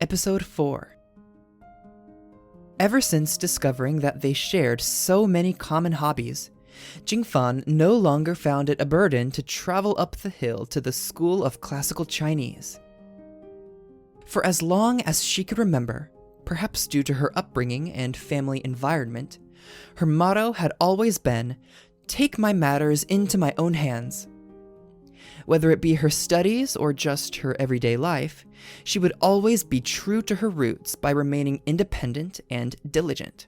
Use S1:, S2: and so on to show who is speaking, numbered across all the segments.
S1: Episode 4. Ever since discovering that they shared so many common hobbies, Jingfan no longer found it a burden to travel up the hill to the School of Classical Chinese. For as long as she could remember, perhaps due to her upbringing and family environment, her motto had always been, "Take my matters into my own hands." Whether it be her studies or just her everyday life, she would always be true to her roots by remaining independent and diligent.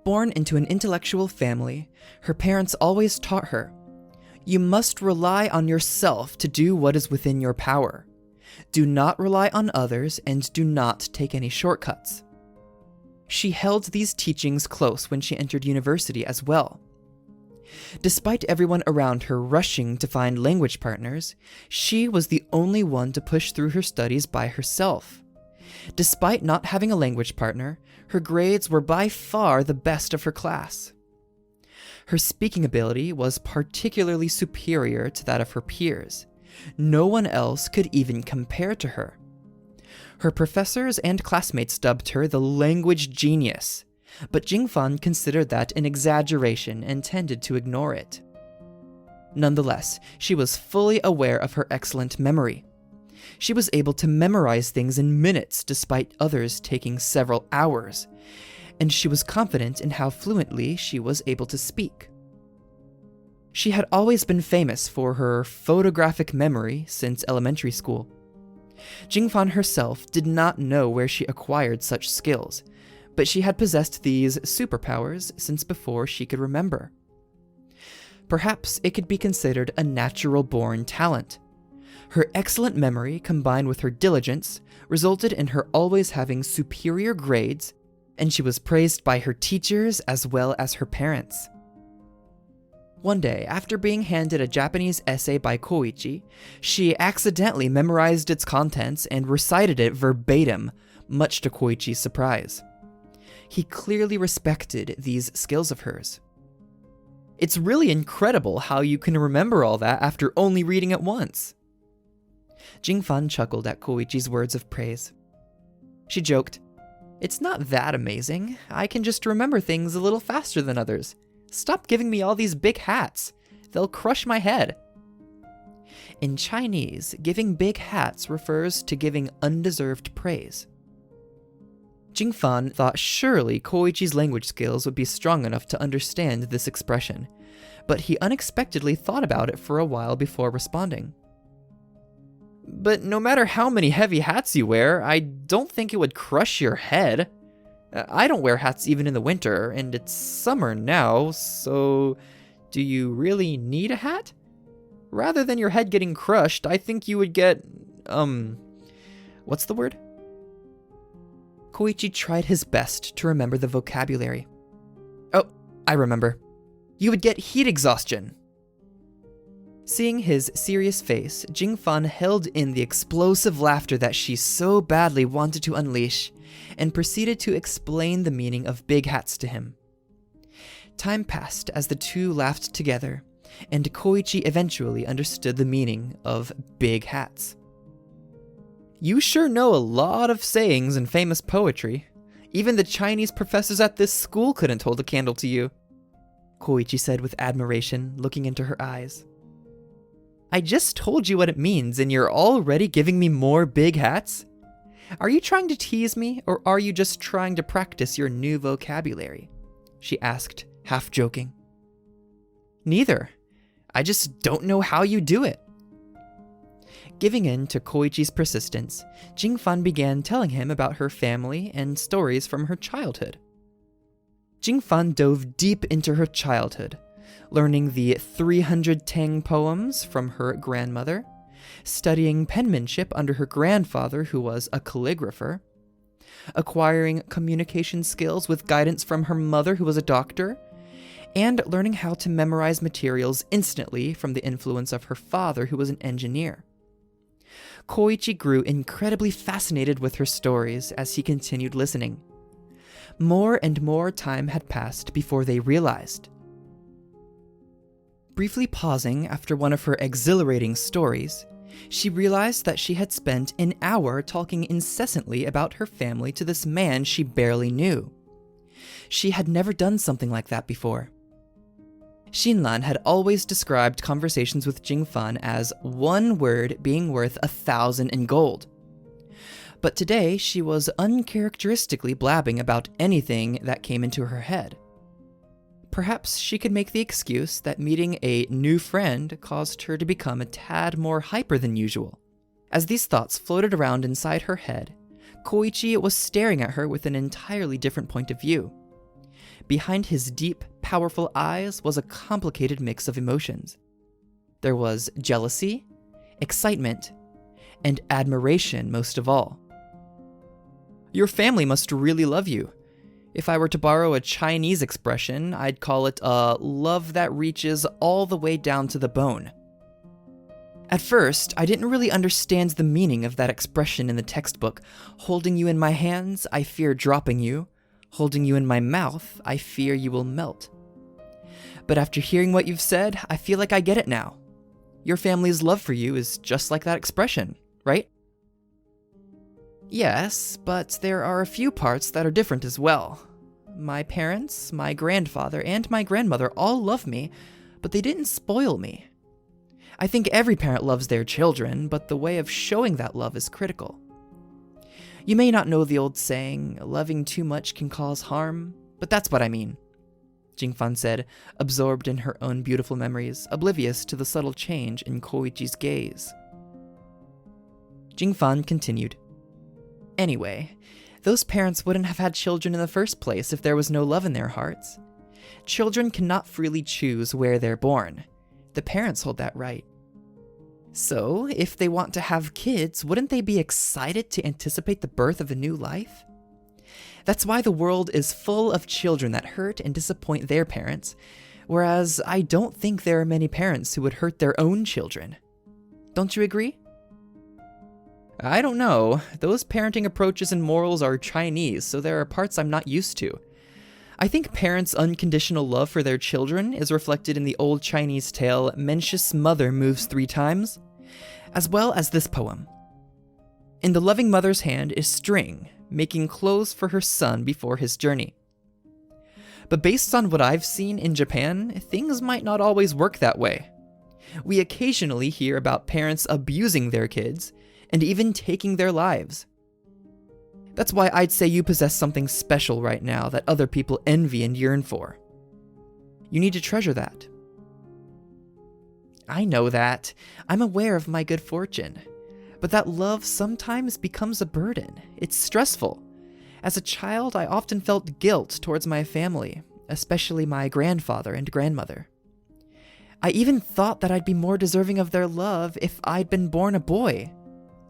S1: Born into an intellectual family, her parents always taught her, "You must rely on yourself to do what is within your power. Do not rely on others and do not take any shortcuts." She held these teachings close when she entered university as well. Despite everyone around her rushing to find language partners, she was the only one to push through her studies by herself. Despite not having a language partner, her grades were by far the best of her class. Her speaking ability was particularly superior to that of her peers. No one else could even compare to her. Her professors and classmates dubbed her the language genius, but Jingfan considered that an exaggeration and tended to ignore it. Nonetheless, she was fully aware of her excellent memory. She was able to memorize things in minutes despite others taking several hours, and she was confident in how fluently she was able to speak. She had always been famous for her photographic memory since elementary school. Jingfan herself did not know where she acquired such skills, but she had possessed these superpowers since before she could remember. Perhaps it could be considered a natural-born talent. Her excellent memory combined with her diligence resulted in her always having superior grades, and she was praised by her teachers as well as her parents. One day, after being handed a Japanese essay by Koichi, she accidentally memorized its contents and recited it verbatim, much to Koichi's surprise. He clearly respected these skills of hers. "It's really incredible how you can remember all that after only reading it once." Jingfan chuckled at Koichi's words of praise. She joked, "It's not that amazing. I can just remember things a little faster than others. Stop giving me all these big hats. They'll crush my head." In Chinese, giving big hats refers to giving undeserved praise. Jingfan thought surely Koichi's language skills would be strong enough to understand this expression, but he unexpectedly thought about it for a while before responding. "But no matter how many heavy hats you wear, I don't think it would crush your head. I don't wear hats even in the winter, and it's summer now, so do you really need a hat? Rather than your head getting crushed, I think you would get, what's the word?" Koichi tried his best to remember the vocabulary. "Oh, I remember. You would get heat exhaustion." Seeing his serious face, Jingfan held in the explosive laughter that she so badly wanted to unleash, and proceeded to explain the meaning of big hats to him. Time passed as the two laughed together, and Koichi eventually understood the meaning of big hats. "You sure know a lot of sayings and famous poetry. Even the Chinese professors at this school couldn't hold a candle to you," Koichi said with admiration, looking into her eyes. "I just told you what it means, and you're already giving me more big hats? Are you trying to tease me, or are you just trying to practice your new vocabulary?" she asked, half joking. "Neither. I just don't know how you do it." Giving in to Koichi's persistence, Jingfan began telling him about her family and stories from her childhood. Jingfan dove deep into her childhood, learning the 300 Tang poems from her grandmother, studying penmanship under her grandfather, who was a calligrapher, acquiring communication skills with guidance from her mother, who was a doctor, and learning how to memorize materials instantly from the influence of her father, who was an engineer. Koichi grew incredibly fascinated with her stories as he continued listening. More and more time had passed before they realized. Briefly pausing after one of her exhilarating stories, She realized that she had spent an hour talking incessantly about her family to this man she barely knew. She had never done something like that before. Xinlan had always described conversations with Jingfan as one word being worth 1,000 in gold. But today she was uncharacteristically blabbing about anything that came into her head. Perhaps she could make the excuse that meeting a new friend caused her to become a tad more hyper than usual. As these thoughts floated around inside her head, Koichi was staring at her with an entirely different point of view. Behind his deep, powerful eyes was a complicated mix of emotions. There was jealousy, excitement, and admiration most of all. Your family must really love you. If I were to borrow a Chinese expression, I'd call it a love that reaches all the way down to the bone. At first, I didn't really understand the meaning of that expression in the textbook. Holding you in my hands, I fear dropping you. Holding you in my mouth, I fear you will melt. But after hearing what you've said, I feel like I get it now. Your family's love for you is just like that expression, right? Yes, but there are a few parts that are different as well. My parents, my grandfather, and my grandmother all love me, but they didn't spoil me. I think every parent loves their children, but the way of showing that love is critical. You may not know the old saying, loving too much can cause harm, but that's what I mean, Jingfan said, absorbed in her own beautiful memories, oblivious to the subtle change in Koichi's gaze. Jingfan continued. Anyway, those parents wouldn't have had children in the first place if there was no love in their hearts. Children cannot freely choose where they're born. The parents hold that right. So, if they want to have kids, wouldn't they be excited to anticipate the birth of a new life? That's why the world is full of children that hurt and disappoint their parents, whereas I don't think there are many parents who would hurt their own children. Don't you agree? I don't know. Those parenting approaches and morals are Chinese, so there are parts I'm not used to. I think parents' unconditional love for their children is reflected in the old Chinese tale, Mencius' mother moves 3 times, as well as this poem. In the loving mother's hand is string, making clothes for her son before his journey. But based on what I've seen in Japan, things might not always work that way. We occasionally hear about parents abusing their kids, and even taking their lives. That's why I'd say you possess something special right now that other people envy and yearn for. You need to treasure that. I know that. I'm aware of my good fortune. But that love sometimes becomes a burden. It's stressful. As a child, I often felt guilt towards my family, especially my grandfather and grandmother. I even thought that I'd be more deserving of their love if I'd been born a boy,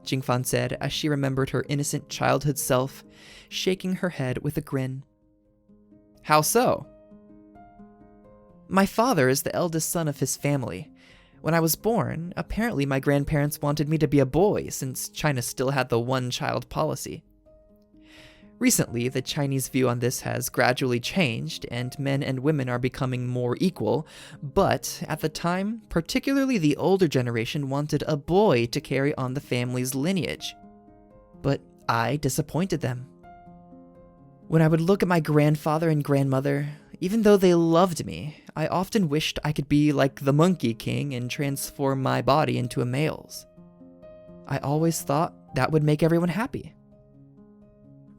S1: Jingfan said as she remembered her innocent childhood self, shaking her head with a grin. How so? My father is the eldest son of his family. When I was born, apparently my grandparents wanted me to be a boy since China still had the one-child policy. Recently, the Chinese view on this has gradually changed, and men and women are becoming more equal, but at the time, particularly the older generation wanted a boy to carry on the family's lineage. But I disappointed them. When I would look at my grandfather and grandmother, even though they loved me, I often wished I could be like the Monkey King and transform my body into a male's. I always thought that would make everyone happy.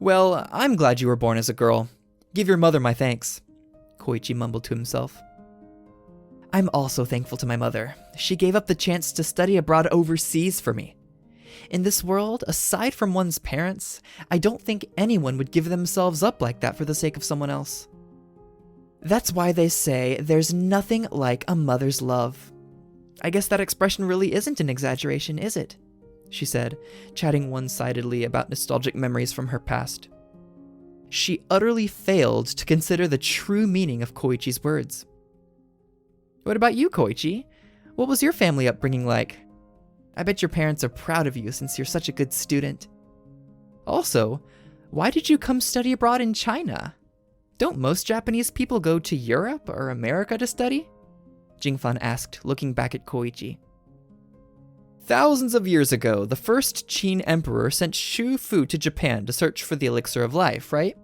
S1: Well, I'm glad you were born as a girl. Give your mother my thanks, Koichi mumbled to himself. I'm also thankful to my mother. She gave up the chance to study abroad overseas for me. In this world, aside from one's parents, I don't think anyone would give themselves up like that for the sake of someone else. That's why they say there's nothing like a mother's love. I guess that expression really isn't an exaggeration, is it? She said, chatting one-sidedly about nostalgic memories from her past. She utterly failed to consider the true meaning of Koichi's words. What about you, Koichi? What was your family upbringing like? I bet your parents are proud of you since you're such a good student. Also, why did you come study abroad in China? Don't most Japanese people go to Europe or America to study? Jingfan asked, looking back at Koichi. Thousands of years ago, the first Qin emperor sent Shu Fu to Japan to search for the elixir of life, right?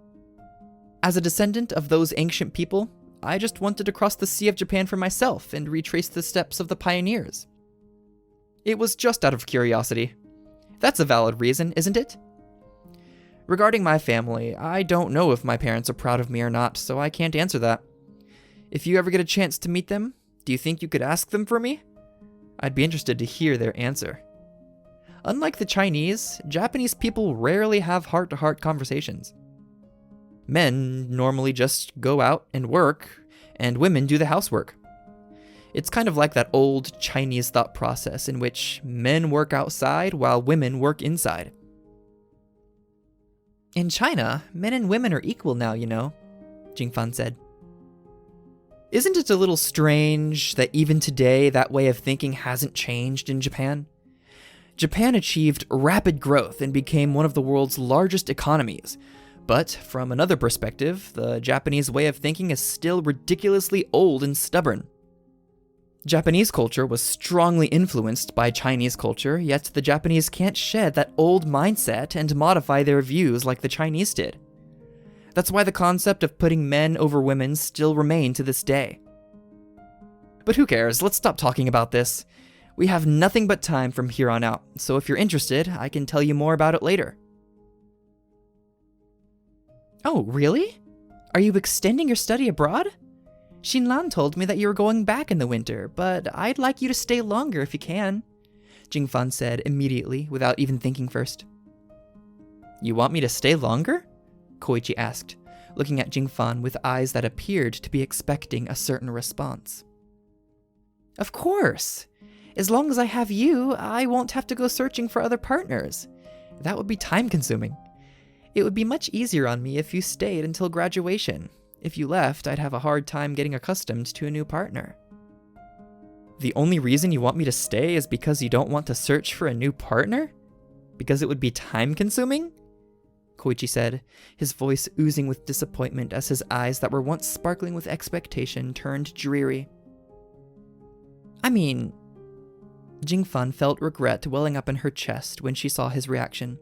S1: As a descendant of those ancient people, I just wanted to cross the Sea of Japan for myself and retrace the steps of the pioneers. It was just out of curiosity. That's a valid reason, isn't it? Regarding my family, I don't know if my parents are proud of me or not, so I can't answer that. If you ever get a chance to meet them, do you think you could ask them for me? I'd be interested to hear their answer. Unlike the Chinese, Japanese people rarely have heart-to-heart conversations. Men normally just go out and work, and women do the housework. It's kind of like that old Chinese thought process in which men work outside while women work inside. In China, men and women are equal now, you know, Jingfan said. Isn't it a little strange that even today that way of thinking hasn't changed in Japan? Japan achieved rapid growth and became one of the world's largest economies. But from another perspective, the Japanese way of thinking is still ridiculously old and stubborn. Japanese culture was strongly influenced by Chinese culture, yet the Japanese can't shed that old mindset and modify their views like the Chinese did. That's why the concept of putting men over women still remain to this day. But who cares? Let's stop talking about this. We have nothing but time from here on out, so if you're interested, I can tell you more about it later. Oh, really? Are you extending your study abroad? Xinlan told me that you were going back in the winter, but I'd like you to stay longer if you can, Jingfan said immediately, without even thinking first. You want me to stay longer? Koichi asked, looking at Jingfan with eyes that appeared to be expecting a certain response. Of course! As long as I have you, I won't have to go searching for other partners. That would be time-consuming. It would be much easier on me if you stayed until graduation. If you left, I'd have a hard time getting accustomed to a new partner. The only reason you want me to stay is because you don't want to search for a new partner? Because it would be time-consuming? Koichi said, his voice oozing with disappointment as his eyes that were once sparkling with expectation turned dreary. I mean... Jingfan felt regret welling up in her chest when she saw his reaction.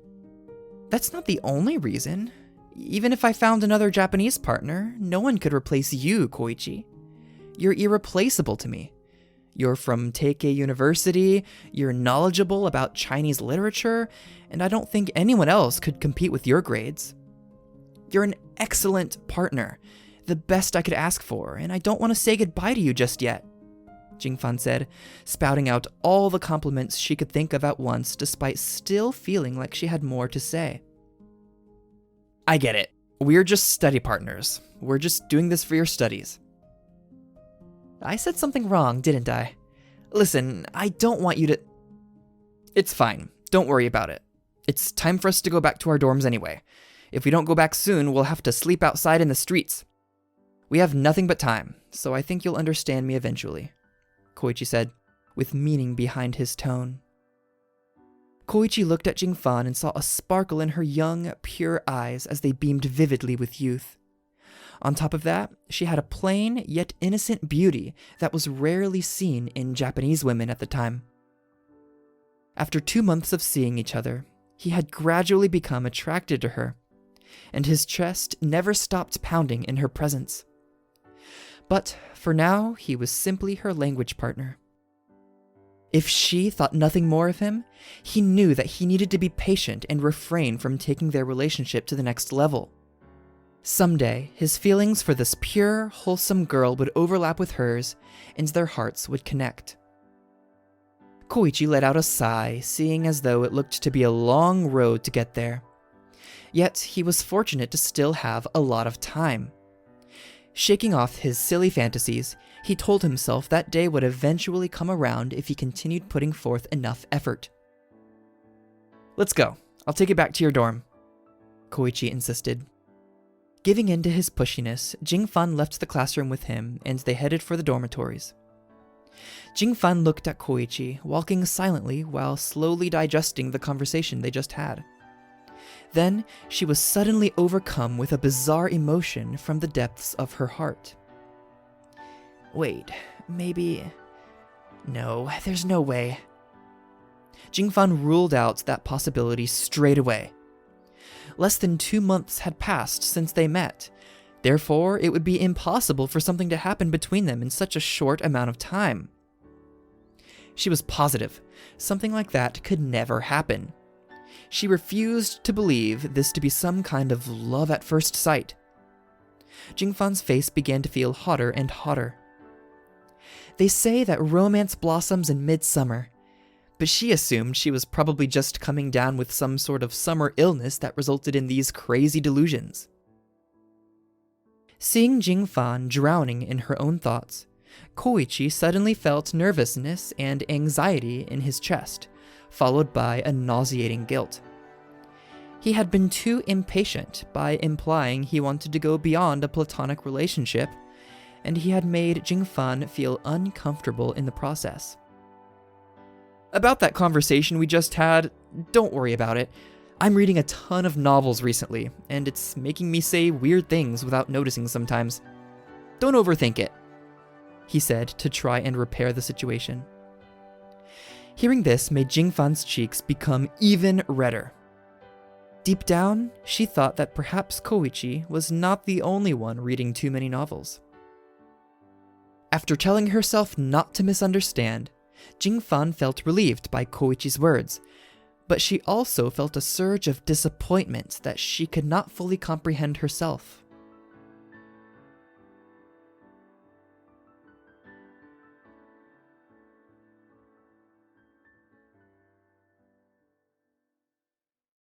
S1: That's not the only reason. Even if I found another Japanese partner, no one could replace you, Koichi. You're irreplaceable to me. You're from Teikei University, you're knowledgeable about Chinese literature, and I don't think anyone else could compete with your grades. You're an excellent partner, the best I could ask for, and I don't want to say goodbye to you just yet, Jingfan said, spouting out all the compliments she could think of at once despite still feeling like she had more to say. I get it. We're just study partners. We're just doing this for your studies. I said something wrong, didn't I? Listen, I don't want you to... It's fine. Don't worry about it. It's time for us to go back to our dorms anyway. If we don't go back soon, we'll have to sleep outside in the streets. We have nothing but time, so I think you'll understand me eventually, Koichi said, with meaning behind his tone. Koichi looked at Jingfan and saw a sparkle in her young, pure eyes as they beamed vividly with youth. On top of that, she had a plain yet innocent beauty that was rarely seen in Japanese women at the time. After 2 months of seeing each other, he had gradually become attracted to her, and his chest never stopped pounding in her presence. But for now, he was simply her language partner. If she thought nothing more of him, he knew that he needed to be patient and refrain from taking their relationship to the next level. Someday, his feelings for this pure, wholesome girl would overlap with hers, and their hearts would connect. Koichi let out a sigh, seeing as though it looked to be a long road to get there. Yet, he was fortunate to still have a lot of time. Shaking off his silly fantasies, he told himself that day would eventually come around if he continued putting forth enough effort. Let's go. I'll take you back to your dorm, Koichi insisted. Giving in to his pushiness, Jingfan left the classroom with him, and they headed for the dormitories. Jingfan looked at Koichi, walking silently while slowly digesting the conversation they just had. Then, she was suddenly overcome with a bizarre emotion from the depths of her heart. Wait, maybe... No, there's no way. Jingfan ruled out that possibility straight away. Less than 2 months had passed since they met. Therefore, it would be impossible for something to happen between them in such a short amount of time. She was positive something like that could never happen. She refused to believe this to be some kind of love at first sight. Jingfan's face began to feel hotter and hotter. They say that romance blossoms in midsummer, but she assumed she was probably just coming down with some sort of summer illness that resulted in these crazy delusions. Seeing Jingfan drowning in her own thoughts, Koichi suddenly felt nervousness and anxiety in his chest, followed by a nauseating guilt. He had been too impatient by implying he wanted to go beyond a platonic relationship, and he had made Jingfan feel uncomfortable in the process. About that conversation we just had, don't worry about it. I'm reading a ton of novels recently, and it's making me say weird things without noticing sometimes. Don't overthink it, he said to try and repair the situation. Hearing this made Jingfan's cheeks become even redder. Deep down, she thought that perhaps Koichi was not the only one reading too many novels. After telling herself not to misunderstand, Jingfan felt relieved by Koichi's words, but she also felt a surge of disappointment that she could not fully comprehend herself.